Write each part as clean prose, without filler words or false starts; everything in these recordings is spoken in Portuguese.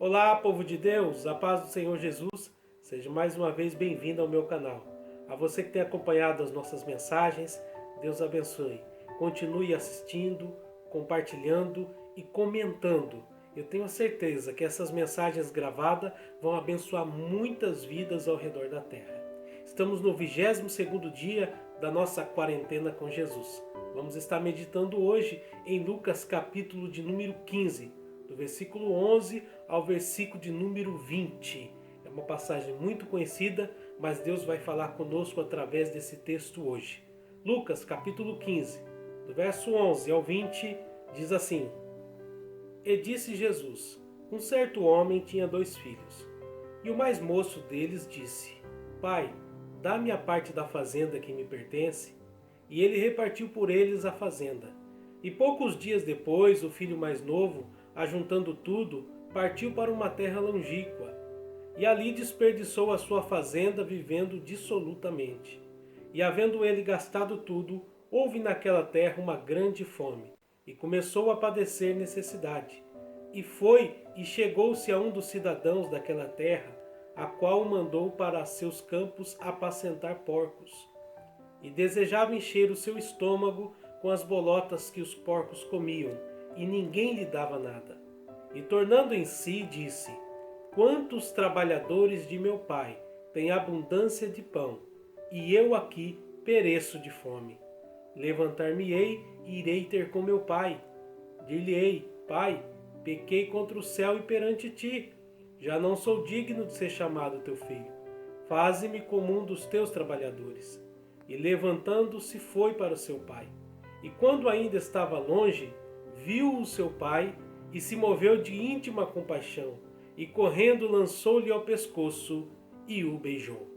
Olá, povo de Deus, a paz do Senhor Jesus, seja mais uma vez bem-vindo ao meu canal. A você que tem acompanhado as nossas mensagens, Deus abençoe. Continue assistindo, compartilhando e comentando. Eu tenho certeza que essas mensagens gravadas vão abençoar muitas vidas ao redor da terra. Estamos no 22º dia da nossa quarentena com Jesus. Vamos estar meditando hoje em Lucas capítulo de número 15, do versículo 11 ao versículo de número 20. É uma passagem muito conhecida, mas Deus vai falar conosco através desse texto hoje. Lucas capítulo 15, do verso 11 ao 20, diz assim: E disse Jesus: Um certo homem tinha 2 filhos. E o mais moço deles disse: Pai, dá-me a parte da fazenda que me pertence. E ele repartiu por eles a fazenda. E poucos dias depois, o filho mais novo, ajuntando tudo, partiu para uma terra longínqua. E ali desperdiçou a sua fazenda, vivendo dissolutamente. E havendo ele gastado tudo, houve naquela terra uma grande fome, e começou a padecer necessidade. E foi e chegou-se a um dos cidadãos daquela terra, a qual o mandou para seus campos apacentar porcos. E desejava encher o seu estômago com as bolotas que os porcos comiam, e ninguém lhe dava nada. E tornando em si, disse: Quantos trabalhadores de meu pai têm abundância de pão, e eu aqui pereço de fome. Levantar-me-ei e irei ter com meu pai. Dir-lhe-ei: Pai, pequei contra o céu e perante ti. Já não sou digno de ser chamado teu filho. Faze-me como um dos teus trabalhadores. E levantando-se foi para o seu pai. E quando ainda estava longe, viu o seu pai e se moveu de íntima compaixão, e correndo lançou-lhe ao pescoço e o beijou.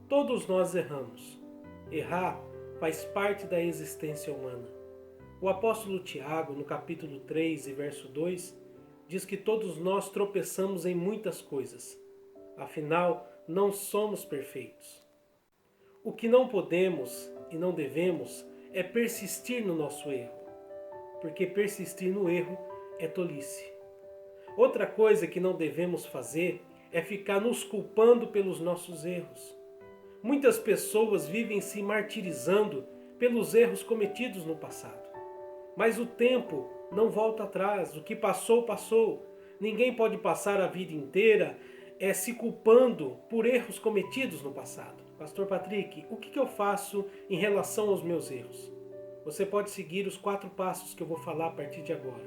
Todos nós erramos. Errar faz parte da existência humana. O apóstolo Tiago, no capítulo 3 e verso 2, diz que todos nós tropeçamos em muitas coisas. Afinal, não somos perfeitos. O que não podemos e não devemos é persistir no nosso erro, porque persistir no erro é tolice. Outra coisa que não devemos fazer é ficar nos culpando pelos nossos erros. Muitas pessoas vivem se martirizando pelos erros cometidos no passado. Mas o tempo não volta atrás, o que passou, passou. Ninguém pode passar a vida inteira se culpando por erros cometidos no passado. Pastor Patrick, o que eu faço em relação aos meus erros? Você pode seguir os 4 passos que eu vou falar a partir de agora.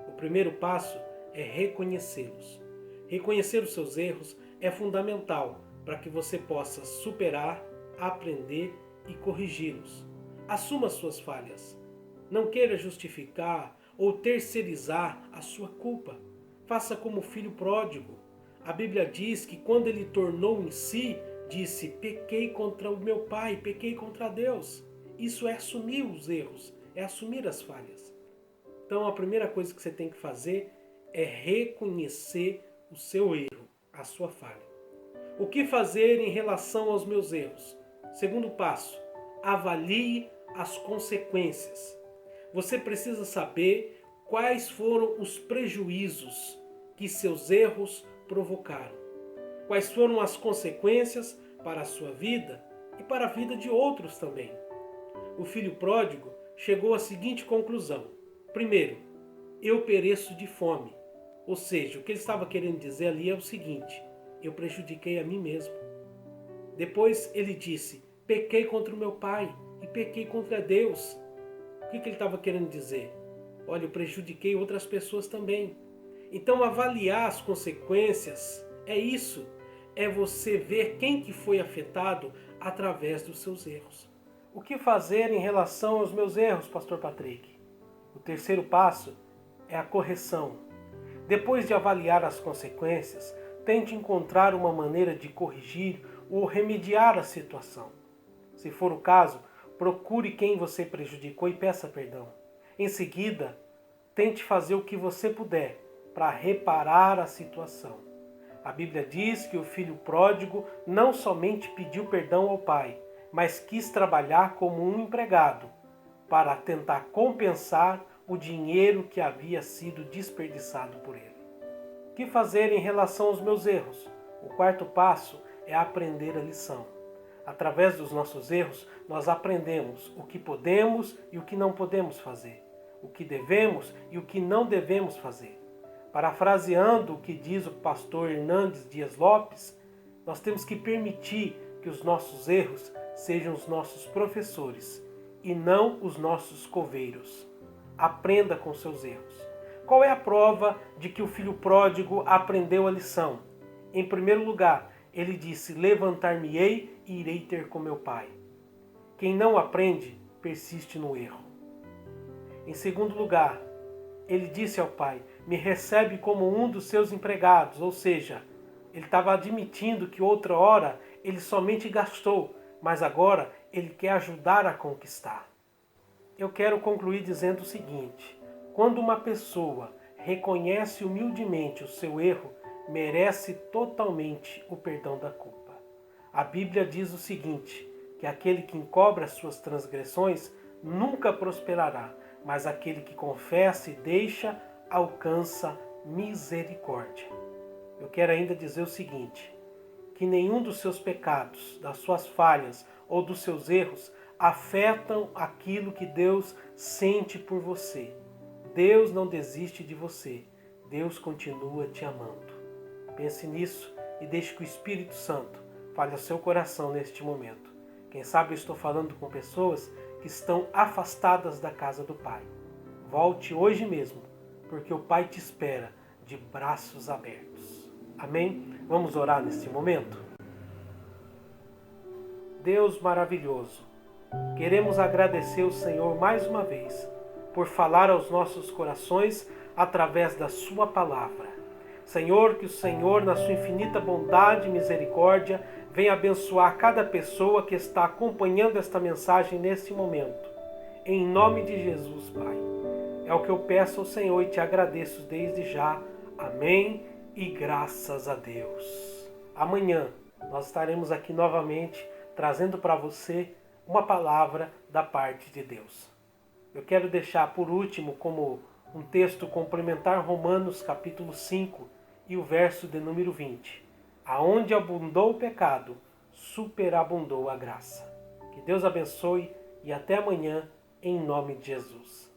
O primeiro passo é reconhecê-los. Reconhecer os seus erros é fundamental para que você possa superar, aprender e corrigi-los. Assuma as suas falhas. Não queira justificar ou terceirizar a sua culpa. Faça como o filho pródigo. A Bíblia diz que quando ele tornou em si, disse: pequei contra o meu pai, pequei contra Deus. Isso é assumir os erros, é assumir as falhas. Então a primeira coisa que você tem que fazer é reconhecer o seu erro, a sua falha. O que fazer em relação aos meus erros? Segundo passo, avalie as consequências. Você precisa saber quais foram os prejuízos que seus erros provocaram. Quais foram as consequências para a sua vida e para a vida de outros também. O filho pródigo chegou à seguinte conclusão: primeiro, eu pereço de fome. Ou seja, o que ele estava querendo dizer ali é o seguinte: eu prejudiquei a mim mesmo. Depois ele disse: pequei contra o meu pai e pequei contra Deus. O que ele estava querendo dizer? Olha, eu prejudiquei outras pessoas também. Então avaliar as consequências é isso. É você ver quem que foi afetado através dos seus erros. O que fazer em relação aos meus erros, Pastor Patrick? O terceiro passo é a correção. Depois de avaliar as consequências, tente encontrar uma maneira de corrigir ou remediar a situação. Se for o caso, procure quem você prejudicou e peça perdão. Em seguida, tente fazer o que você puder para reparar a situação. A Bíblia diz que o filho pródigo não somente pediu perdão ao pai, mas quis trabalhar como um empregado para tentar compensar o dinheiro que havia sido desperdiçado por ele. O que fazer em relação aos meus erros? O quarto passo é aprender a lição. Através dos nossos erros, nós aprendemos o que podemos e o que não podemos fazer, o que devemos e o que não devemos fazer. Parafraseando o que diz o pastor Hernandes Dias Lopes, nós temos que permitir que os nossos erros sejam os nossos professores e não os nossos coveiros. Aprenda com seus erros. Qual é a prova de que o filho pródigo aprendeu a lição? Em primeiro lugar, ele disse: levantar-me-ei e irei ter com meu pai. Quem não aprende, persiste no erro. Em segundo lugar, ele disse ao pai: me recebe como um dos seus empregados. Ou seja, ele estava admitindo que outra hora ele somente gastou, mas agora ele quer ajudar a conquistar. Eu quero concluir dizendo o seguinte: quando uma pessoa reconhece humildemente o seu erro, merece totalmente o perdão da culpa. A Bíblia diz o seguinte, que aquele que encobre as suas transgressões nunca prosperará, mas aquele que confessa e deixa alcança misericórdia. Eu quero ainda dizer o seguinte, que nenhum dos seus pecados, das suas falhas ou dos seus erros afetam aquilo que Deus sente por você. Deus não desiste de você. Deus continua te amando. Pense nisso e deixe que o Espírito Santo fale ao seu coração neste momento. Quem sabe eu estou falando com pessoas que estão afastadas da casa do Pai. Volte hoje mesmo, porque o Pai te espera de braços abertos. Amém? Vamos orar neste momento? Deus maravilhoso, queremos agradecer ao Senhor mais uma vez por falar aos nossos corações através da sua palavra. Senhor, que o Senhor, na sua infinita bondade e misericórdia, venha abençoar cada pessoa que está acompanhando esta mensagem nesse momento. Em nome de Jesus, Pai. É o que eu peço ao Senhor e te agradeço desde já. Amém e graças a Deus. Amanhã nós estaremos aqui novamente trazendo para você uma palavra da parte de Deus. Eu quero deixar por último como um texto complementar Romanos capítulo 5 e o verso de número 20. Aonde abundou o pecado, superabundou a graça. Que Deus abençoe e até amanhã em nome de Jesus.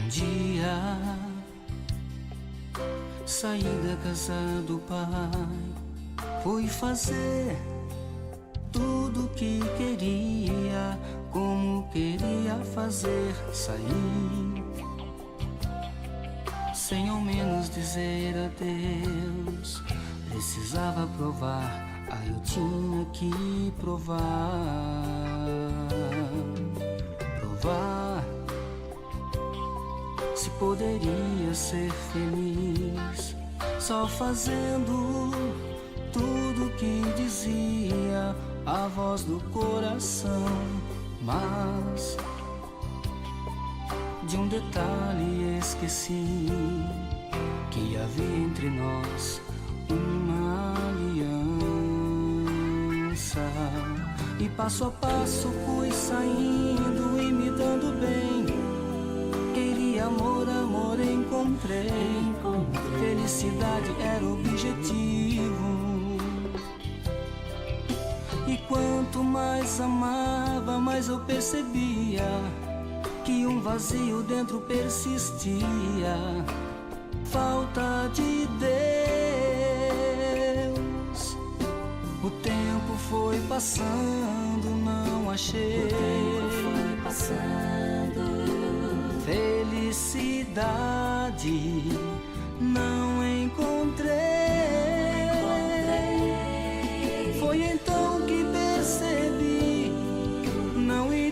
Dia saí da casa do pai, fui fazer tudo que queria, como queria fazer. Saí sem ao menos dizer adeus. Precisava provar, eu tinha que provar. Se poderia ser feliz só fazendo tudo que dizia a voz do coração. Mas de um detalhe esqueci, que havia entre nós uma aliança. E passo a passo fui saindo e me dando bem. Queria amor, amor encontrei. Felicidade era o objetivo. E quanto mais amava, mais eu percebia que um vazio dentro persistia. Falta de Deus. O tempo foi passando, não achei. Felicidade não encontrei. Foi então que percebi, não iria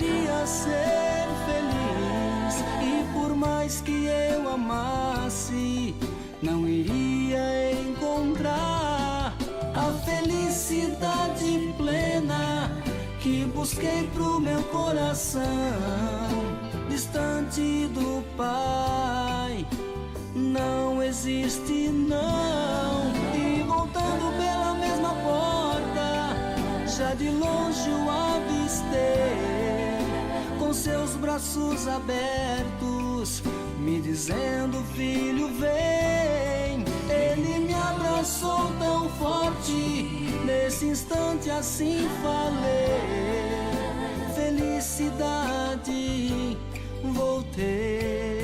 ser feliz, e por mais que eu amasse, não iria encontrar a felicidade plena que busquei pro meu coração, distante do Pai. Não existe não. E voltando pela mesma porta, já de longe o avistei, com seus braços abertos, me dizendo: filho, vem. Ele me abraçou tão forte, nesse instante assim falei: felicidade, voltei.